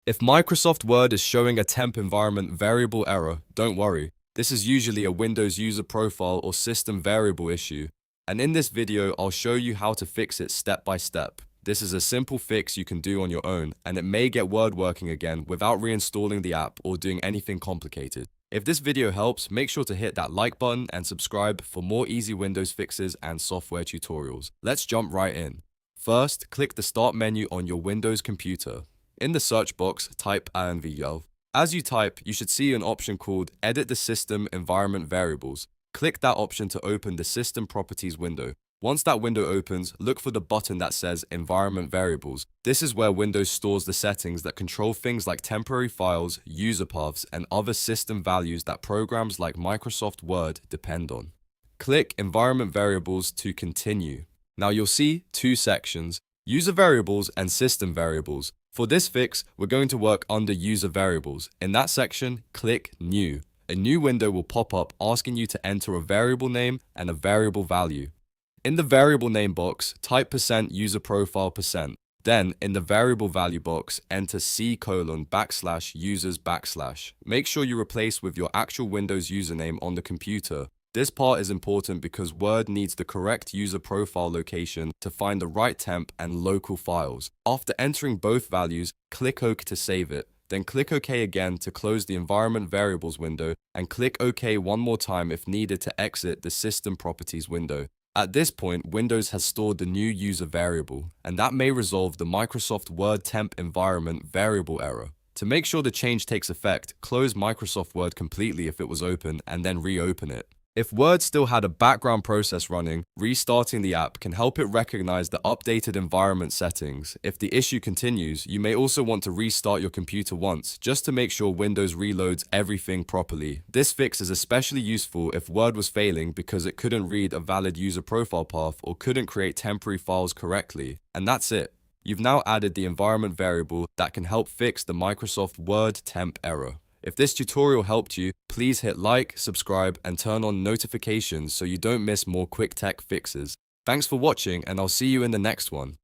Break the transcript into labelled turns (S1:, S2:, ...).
S1: If Microsoft Word is showing a temp environment variable error, don't worry. This is usually a Windows user profile or system variable issue. And in this video, I'll show you how to fix it step by step. This is a simple fix you can do on your own, and it may get Word working again without reinstalling the app or doing anything complicated. If this video helps, make sure to hit that like button and subscribe for more easy Windows fixes and software tutorials. Let's jump right in. First, click the Start menu on your Windows computer. In the search box, type ANVL. As you type, you should see an option called Edit the System Environment Variables. Click that option to open the System Properties window. Once that window opens, look for the button that says Environment Variables. This is where Windows stores the settings that control things like temporary files, user paths, and other system values that programs like Microsoft Word depend on. Click Environment Variables to continue. Now you'll see two sections, User Variables and System Variables. For this fix, we're going to work under User Variables. In that section, click New. A new window will pop up asking you to enter a variable name and a variable value. In the variable name box, type %user_profile%. Then, in the variable value box, enter C:\users\. Make sure you replace with your actual Windows username on the computer. This part is important because Word needs the correct user profile location to find the right temp and local files. After entering both values, click OK to save it. Then click OK again to close the Environment Variables window, and click OK one more time if needed to exit the System Properties window. At this point, Windows has stored the new user variable, and that may resolve the Microsoft Word temp environment variable error. To make sure the change takes effect, close Microsoft Word completely if it was open, and then reopen it. If Word still had a background process running, restarting the app can help it recognize the updated environment settings. If the issue continues, you may also want to restart your computer once, just to make sure Windows reloads everything properly. This fix is especially useful if Word was failing because it couldn't read a valid user profile path or couldn't create temporary files correctly. And that's it. You've now added the environment variable that can help fix the Microsoft Word temp error. If this tutorial helped you, please hit like, subscribe, and turn on notifications so you don't miss more quick tech fixes. Thanks for watching, and I'll see you in the next one.